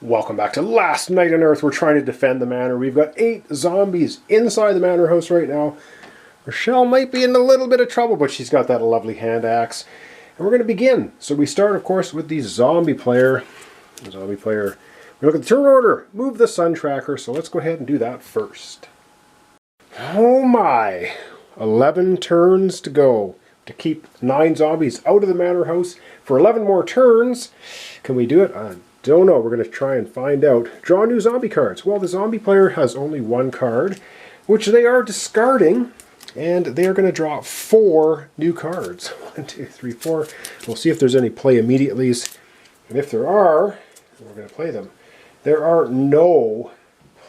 Welcome back to Last Night on Earth. We're trying to defend the manor. We've got 8 zombies inside the manor house right now. Rochelle might be in a little bit of trouble, but she's got that lovely hand axe. And we're going to begin. So we start, of course, with the zombie player. We look at the turn order. Move the sun tracker. So let's go ahead and do that first. Oh my! 11 turns to go to keep 9 zombies out of the manor house for 11 more turns. Can we do it? Don't know. We're going to try and find out. Draw new zombie cards. Well, the zombie player has only 1 card, which they are discarding, and they are going to draw 4 new cards. 1, 2, 3, 4. We'll see if there's any play immediatelys, and if there are, we're going to play them. There are no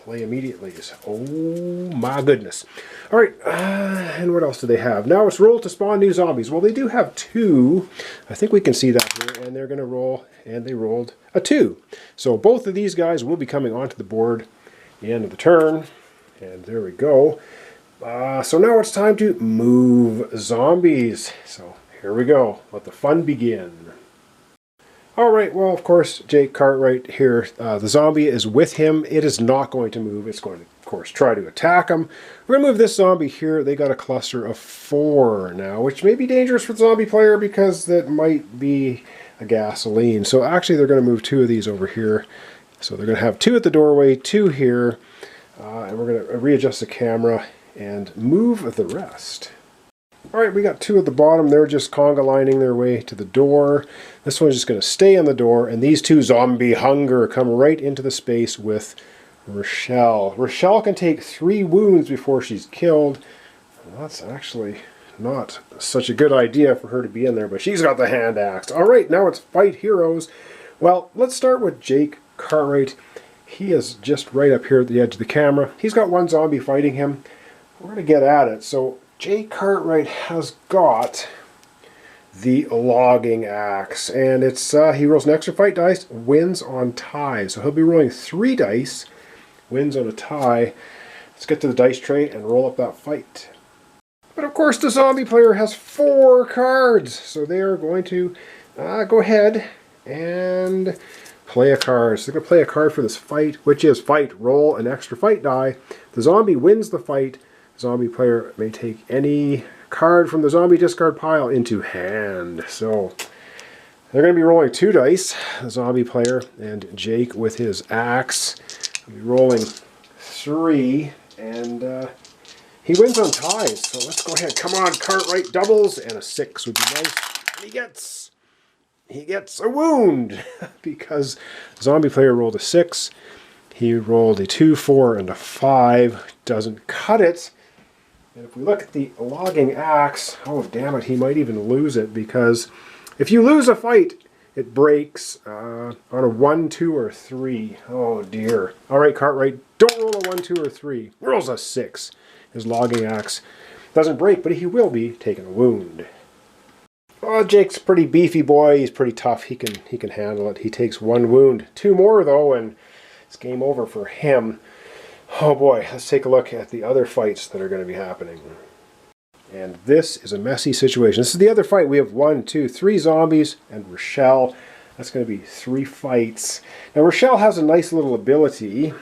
play immediatelys. Oh my goodness. All right, and what else do they have? Now it's roll to spawn new zombies. Well, they do have 2. I think we can see that here, and they're going to roll, and they rolled a 2. So both of these guys will be coming onto the board at the end of the turn, and there we go. So now it's time to move zombies. So here we go. Let the fun begin. All right, well, of course, Jake Cartwright here, the zombie is with him. It is not going to move. It's going to, of course, try to attack him. We're going to move this zombie here. They got a cluster of 4 now, which may be dangerous for the zombie player because that might be a gasoline. So actually, they're going to move 2 of these over here. So they're going to have 2 at the doorway, 2 here, and we're going to readjust the camera and move the rest. All right, we got 2 at the bottom. They're just conga lining their way to the door. This one's just going to stay on the door, and these 2 zombie hunger come right into the space with Rochelle. Rochelle can take 3 wounds before she's killed. That's actually not such a good idea for her to be in there, but she's got the hand axe. All right, now it's fight heroes. Well, let's start with Jake Cartwright. He is just right up here at the edge of the camera. He's got 1 zombie fighting him. We're going to get at it. So Jake Cartwright has got the logging axe, and it's he rolls an extra fight dice, wins on ties. So he'll be rolling 3 dice, wins on a tie. Let's get to the dice tray and roll up that fight. But of course the zombie player has 4 cards, so they are going to go ahead and play a card. So they're going to play a card for this fight, which is fight. Roll an extra fight die. The zombie wins the fight. Zombie player may take any card from the zombie discard pile into hand. So they're going to be rolling 2 dice, the zombie player, and Jake with his axe will be rolling 3, and he wins on ties. So let's go ahead. Come on, Cartwright doubles, and a 6 would be nice. And he gets a wound because zombie player rolled a 6. He rolled a 2, 4, and a 5. Doesn't cut it. And if we look at the logging axe, oh damn it, he might even lose it, because if you lose a fight, it breaks on a 1, 2, or 3. Oh dear. All right, Cartwright, don't roll a 1, 2, or 3. Rolls a 6. His logging axe doesn't break, but he will be taking a wound. Oh, Jake's a pretty beefy boy. He's pretty tough. He can handle it. He takes 1 wound. 2 more though, and it's game over for him. Oh boy, let's take a look at the other fights that are going to be happening. And this is a messy situation. This is the other fight. We have 1, 2, 3 zombies and Rochelle. That's going to be 3 fights. Now Rochelle has a nice little ability.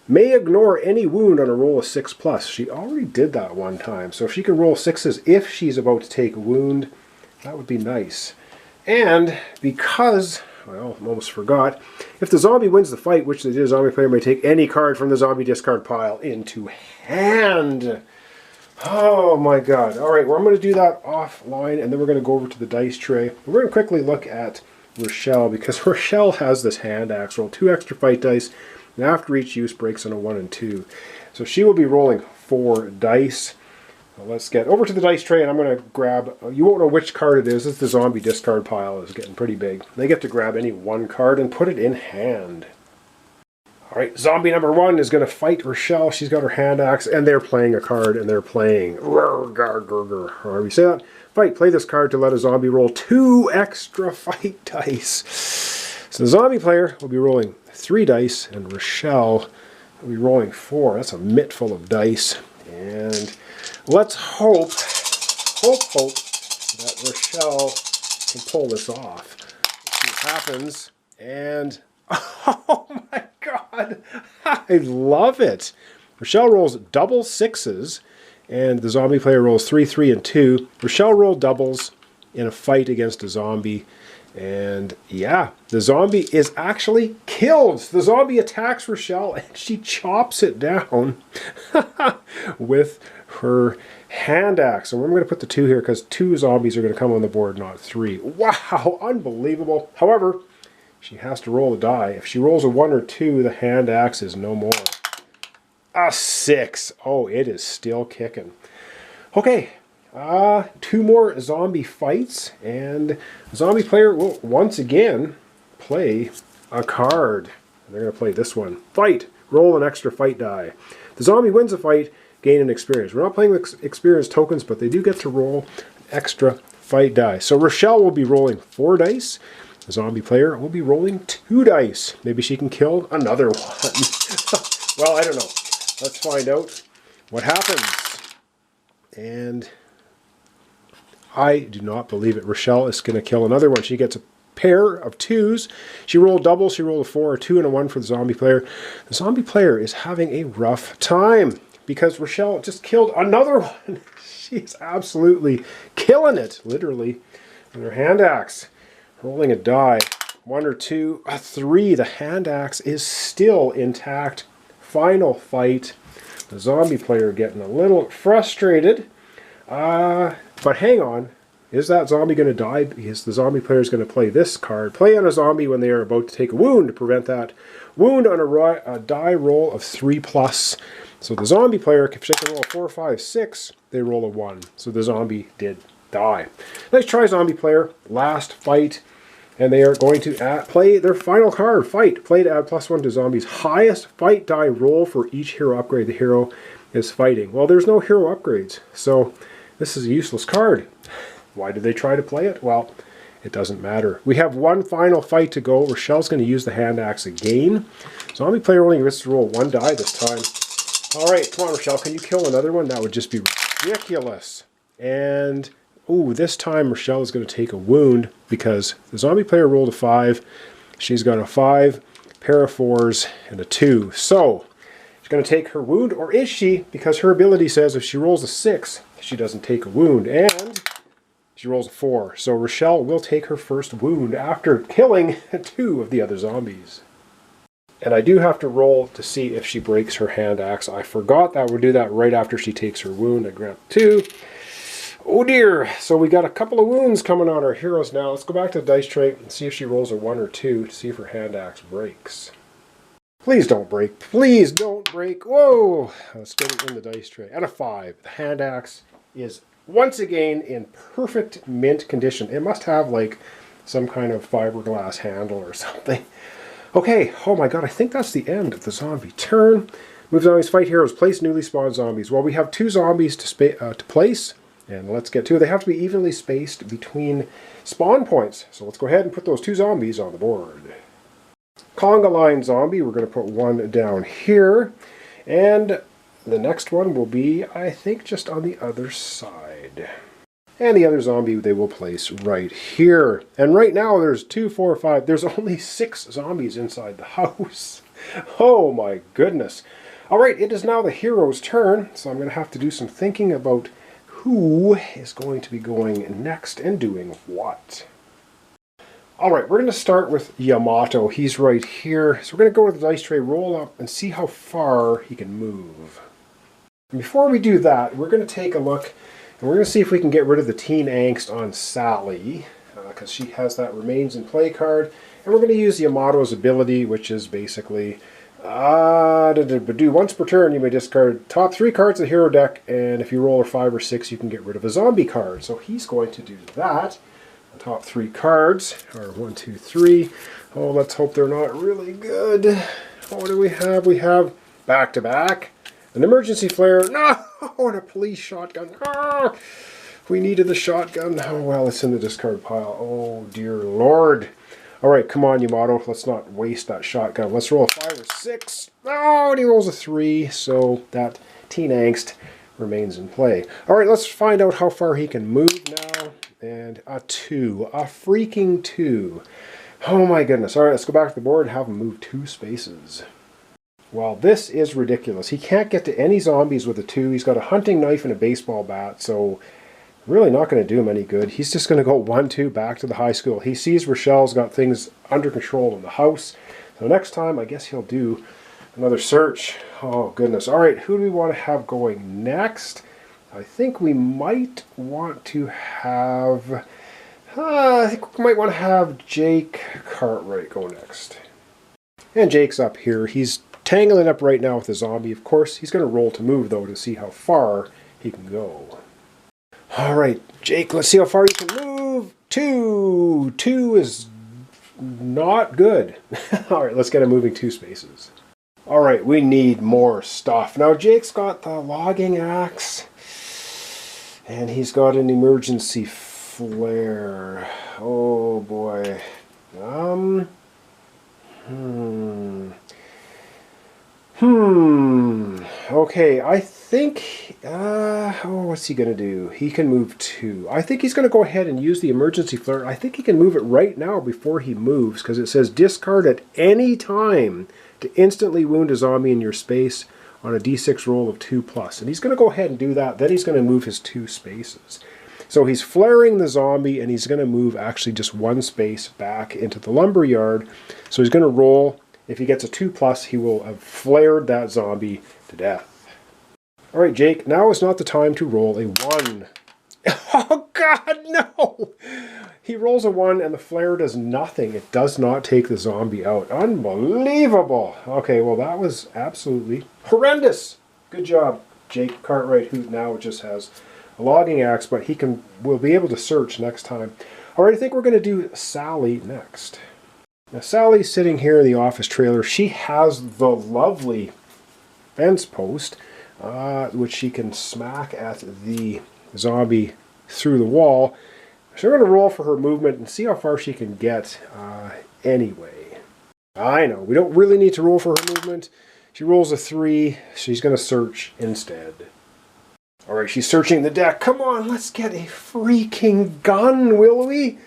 May ignore any wound on a roll of 6+. She already did that one time. So if she can roll 6s if she's about to take a wound, that would be nice. And because, well, I almost forgot, if the zombie wins the fight, which they did, a zombie player may take any card from the zombie discard pile into hand. Oh my god. Alright, well, I'm going to do that offline, and then we're going to go over to the dice tray. We're going to quickly look at Rochelle, because Rochelle has this hand axe. Roll 2 extra fight dice, and after each use breaks on a 1 and 2. So she will be rolling 4 dice. Well, let's get over to the dice tray, and I'm going to grab, you won't know which card it is. It's the zombie discard pile. Is getting pretty big. They get to grab any 1 card and put it in hand. Alright, zombie number 1 is going to fight Rochelle. She's got her hand axe, and they're playing a card, and they're playing, however you say that. Fight, play this card to let a zombie roll 2 extra fight dice. So the zombie player will be rolling 3 dice, and Rochelle will be rolling 4. That's a mitt full of dice. And let's hope that Rochelle can pull this off. Let's see what happens. And Oh my god! I love it! Rochelle rolls double sixes, and the zombie player rolls 3, 3, and 2. Rochelle rolled doubles in a fight against a zombie, and yeah, the zombie is actually killed. The zombie attacks Rochelle, and she chops it down with her hand axe. So I'm going to put the 2 here because 2 zombies are going to come on the board, not 3. Wow, unbelievable. However, she has to roll a die. If she rolls a 1 or 2, the hand axe is no more. A 6. Oh, it is still kicking. Okay, 2 more zombie fights, and the zombie player will once again play a card. They're going to play this one. Fight. Roll an extra fight die. The zombie wins a fight, gain an experience. We're not playing with experience tokens, but they do get to roll extra fight die. So Rochelle will be rolling 4 dice. The zombie player will be rolling 2 dice. Maybe she can kill another one. Well, I don't know. Let's find out what happens. And I do not believe it. Rochelle is going to kill another one. She gets a pair of 2s. She rolled doubles. She rolled a 4, a 2, and a 1 for the zombie player. The zombie player is having a rough time because Rochelle just killed another one. She's absolutely killing it, literally, with her hand axe. Rolling a die, 1 or 2, a 3. The hand axe is still intact. Final fight. The zombie player getting a little frustrated. But hang on. Is that zombie going to die? Because the zombie player is going to play this card. Play on a zombie when they are about to take a wound to prevent that. Wound on a die roll of 3+. So the zombie player, if they can roll 4, 5, 6, they roll a 1. So the zombie did die. Let's try zombie player. Last fight. And they are going to play their final card, Fight. Play to add +1 to zombies' highest fight die roll for each hero upgrade the hero is fighting. Well, there's no hero upgrades, so this is a useless card. Why did they try to play it? Well, it doesn't matter. We have 1 final fight to go. Rochelle's going to use the hand axe again. Zombie player only gets to roll 1 die this time. All right, come on, Rochelle. Can you kill another one? That would just be ridiculous. And ooh, this time Rochelle is going to take a wound because the zombie player rolled a 5. She's got a 5, pair of 4s, and a 2. So she's going to take her wound, or is she? Because her ability says if she rolls a 6, she doesn't take a wound. And she rolls a 4. So Rochelle will take her first wound after killing 2 of the other zombies. And I do have to roll to see if she breaks her hand axe. I forgot that we'll do that right after she takes her wound. I grant 2. Oh dear, so we got a couple of wounds coming on our heroes now. Let's go back to the dice tray and see if she rolls a 1 or 2 to see if her hand axe breaks. Please don't break. Please don't break. Whoa! Let's get it in the dice tray. And a 5. The hand axe is once again in perfect mint condition. It must have like some kind of fiberglass handle or something. Okay, oh my god, I think that's the end of the zombie turn. Move zombies, fight heroes, place newly spawned zombies. Well, we have 2 zombies to place. And let's get to it. They have to be evenly spaced between spawn points. So let's go ahead and put those 2 zombies on the board. Conga line zombie, we're going to put 1 down here. And the next one will be, I think, just on the other side. And the other zombie they will place right here. And right now there's 2, 4, 5. There's only 6 zombies inside the house. Oh my goodness. Alright, it is now the hero's turn. So I'm going to have to do some thinking about who is going to be going next and doing what. Alright, we're going to start with Yamato. He's right here. So we're going to go to the dice tray, roll up, and see how far he can move. And before we do that, we're going to take a look, and we're going to see if we can get rid of the Teen Angst on Sally, because she has that Remains in Play card. And we're going to use Yamato's ability, which is basically once per turn you may discard top 3 cards of the hero deck, and if you roll a 5 or 6 you can get rid of a zombie card. So he's going to do that. The top 3 cards are 1, 2, 3. Oh, let's hope they're not really good. What do we have? We have back-to-back, an emergency flare, no, and a police shotgun. Ah, we needed the shotgun. Oh well, it's in the discard pile. Oh dear lord. Alright, come on, Yamato. Let's not waste that shotgun. Let's roll a 5 or 6. Oh, and he rolls a 3, so that Teen Angst remains in play. Alright, let's find out how far he can move now. And a 2. A freaking 2. Oh my goodness. All right, let's go back to the board and have him move 2 spaces. Well, this is ridiculous. He can't get to any zombies with a 2. He's got a hunting knife and a baseball bat, so really not going to do him any good. He's just going to go 1-2 back to the high school. He sees Rochelle's got things under control in the house. So next time, I guess he'll do another search. Oh, goodness. All right, who do we want to have going next? I think we might want to have... I think we might want to have Jake Cartwright go next. And Jake's up here. He's tangling up right now with the zombie. Of course, he's going to roll to move, though, to see how far he can go. All right, Jake, let's see how far you can move. 2. 2 is not good. All right, let's get him moving 2 spaces. All right, we need more stuff. Now, Jake's got the logging axe, and he's got an emergency flare. Oh, boy. Okay, I think... what's he going to do? He can move 2. I think he's going to go ahead and use the emergency flare. I think he can move it right now before he moves, because it says discard at any time to instantly wound a zombie in your space on a d6 roll of 2+. And he's going to go ahead and do that. Then he's going to move his 2 spaces. So he's flaring the zombie, and he's going to move actually just 1 space back into the lumber yard. So he's going to roll. If he gets a 2+, he will have flared that zombie to death. All right, Jake, now is not the time to roll a 1. Oh, God, no! He rolls a 1, and the flare does nothing. It does not take the zombie out. Unbelievable! Okay, well, that was absolutely horrendous. Good job, Jake Cartwright, who now just has a logging axe, but will be able to search next time. All right, I think we're going to do Sally next. Now, Sally's sitting here in the office trailer. She has the lovely fence post, which she can smack at the zombie through the wall. So we're going to roll for her movement and see how far she can get anyway. I know, we don't really need to roll for her movement. She rolls a 3. She's going to search instead. All right, she's searching the deck. Come on, let's get a freaking gun, will we?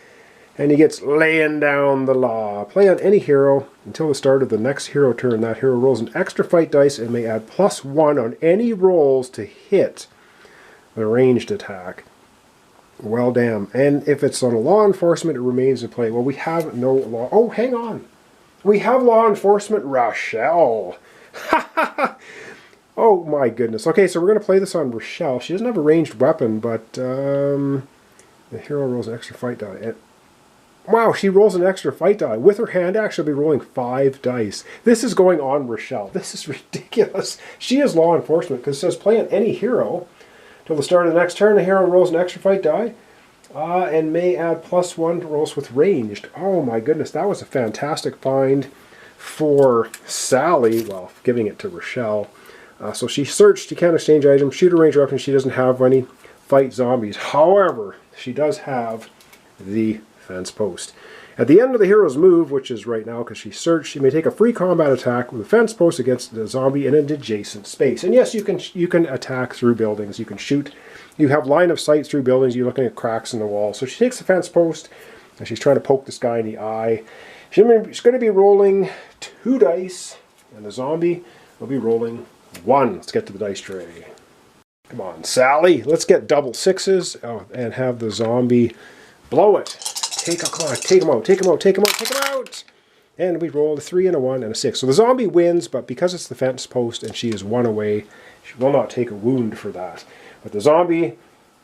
And he gets laying down the law. Play on any hero until the start of the next hero turn. That hero rolls an extra fight dice and may add +1 on any rolls to hit the ranged attack. Well, damn. And if it's on a law enforcement, it remains in play. Well, we have no law. Oh, hang on. We have law enforcement Rochelle. Oh, my goodness. Okay, so we're going to play this on Rochelle. She doesn't have a ranged weapon, but the hero rolls an extra fight die. Wow, she rolls an extra fight die. With her hand axe, she'll be rolling 5 dice. This is going on Rochelle. This is ridiculous. She is law enforcement because it says play on any hero. Till the start of the next turn, the hero rolls an extra fight die and may add +1 to rolls with ranged. Oh my goodness, that was a fantastic find for Sally. Well, giving it to Rochelle. So she searched, she can't exchange items, shoot a ranged weapon, she doesn't have any, fight zombies. However, she does have the fence post. At the end of the hero's move, which is right now because she searched, she may take a free combat attack with a fence post against the zombie in an adjacent space. And yes, you can attack through buildings. You can shoot. You have line of sight through buildings. You're looking at cracks in the wall. So she takes the fence post and she's trying to poke this guy in the eye. She's going to be rolling 2 dice, and the zombie will be rolling 1. Let's get to the dice tray. Come on, Sally. Let's get double 6s and have the zombie blow it. Take him out. And we roll a 3 and a 1 and a 6. So the zombie wins, but because it's the fence post and she is 1 away, she will not take a wound for that. But the zombie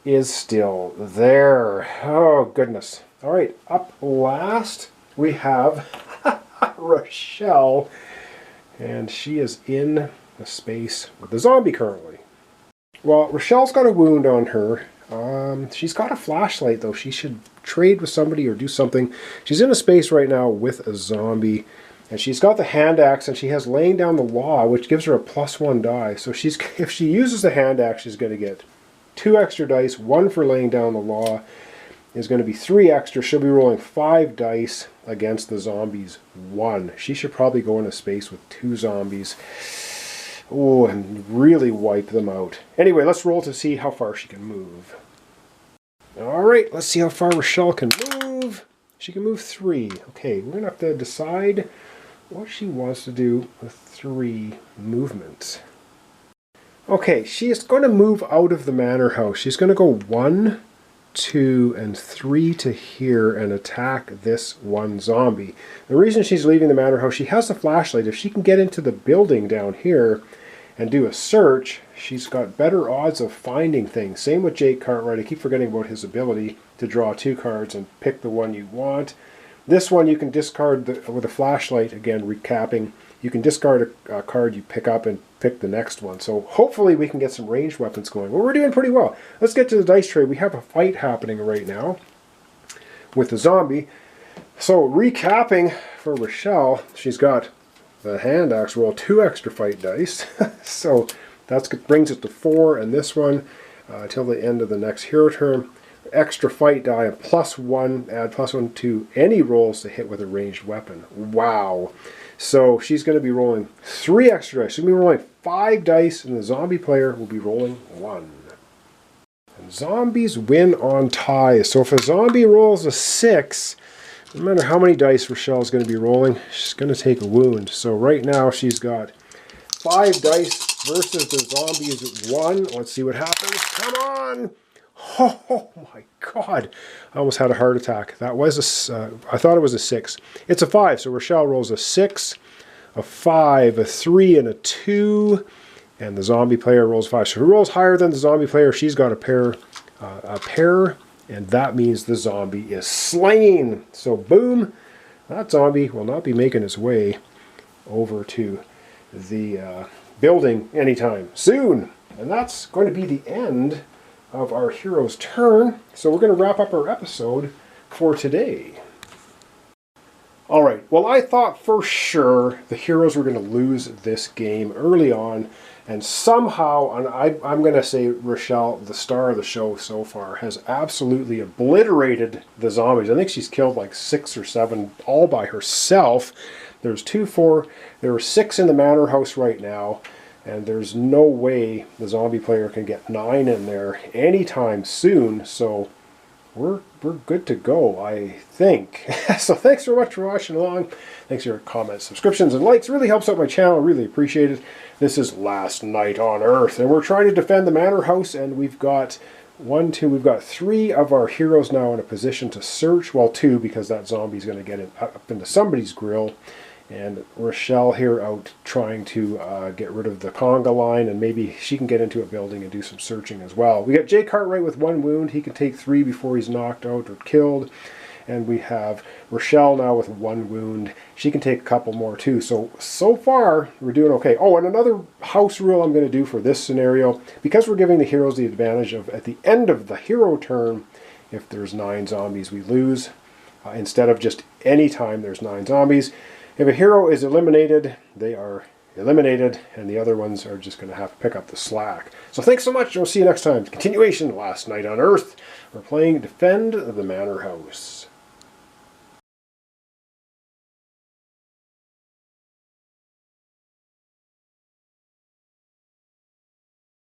is still there. Oh, goodness. All right, up last we have Rochelle, and she is in the space with the zombie currently. Well, Rochelle's got a wound on her. She's got a flashlight, though. She should trade with somebody or do something. She's in a space right now with a zombie, and she's got the hand axe, and she has laying down the law, which gives her a +1 die. So if she uses the hand axe, she's going to get 2 extra dice. 1 for laying down the law is going to be 3 extra. She'll be rolling 5 dice against the zombies 1. She should probably go in a space with 2 zombies. Oh, and really wipe them out. Anyway, let's roll to see how far she can move. All right, let's see how far Rochelle can move. She can move 3. Okay, we're going to have to decide what she wants to do with 3 movements. Okay, she is going to move out of the manor house. She's going to go 1, 2, and 3 to here and attack this one zombie. The reason she's leaving the manor house, she has a flashlight. If she can get into the building down here and do a search, she's got better odds of finding things. Same with Jake Cartwright. I keep forgetting about his ability to draw 2 cards and pick the one you want. This one you can discard with a flashlight, again recapping. You can discard a card you pick up and pick the next one. So hopefully we can get some ranged weapons going. Well, we're doing pretty well. Let's get to the dice tray. We have a fight happening right now with the zombie. So recapping for Rochelle, she's got the hand axe roll 2 extra fight dice. So that brings it to 4, and this one till the end of the next hero turn. Extra fight die and +1, add +1 to any rolls to hit with a ranged weapon. Wow. So she's going to be rolling 3 extra dice. She's going to be rolling 5 dice, and the zombie player will be rolling 1. And zombies win on ties. So if a zombie rolls a 6, no matter how many dice Rochelle's going to be rolling, she's going to take a wound. So right now she's got 5 dice versus the zombie's 1. Let's see what happens. Come on! Oh my God! I almost had a heart attack. That was I thought it was a 6. It's a 5. So Rochelle rolls a 6, a 5, a 3, and a 2, and the zombie player rolls 5. So who rolls higher than the zombie player? She's got a pair, and that means the zombie is slain. So boom! That zombie will not be making its way over to the building anytime soon. And that's going to be the end of our hero's turn. So we're going to wrap up our episode for today. Alright, well I thought for sure the heroes were going to lose this game early on, and somehow, and I'm going to say Rochelle, the star of the show so far, has absolutely obliterated the zombies. I think she's killed like 6 or 7 all by herself. There's 2, 4, there are 6 in the manor house right now. And there's no way the zombie player can get 9 in there anytime soon. So we're good to go, I think. So thanks so much for watching along. Thanks for your comments, subscriptions, and likes. Really helps out my channel. Really appreciate it. This is Last Night on Earth, and we're trying to defend the manor house. And we've got we've got 3 of our heroes now in a position to search. Well, 2, because that zombie's going to get up into somebody's grill. And Rochelle here out trying to get rid of the conga line, and maybe she can get into a building and do some searching as well. We got Jake Cartwright with 1 wound. He can take 3 before he's knocked out or killed. And we have Rochelle now with 1 wound. She can take a couple more too. So far, we're doing okay. Oh, and another house rule I'm going to do for this scenario, because we're giving the heroes the advantage of, at the end of the hero turn, if there's 9 zombies, we lose. Instead of just any time there's 9 zombies. If a hero is eliminated, they are eliminated, and the other ones are just going to have to pick up the slack. So thanks so much, and we'll see you next time. Continuation, Last Night on Earth. We're playing Defend the Manor House.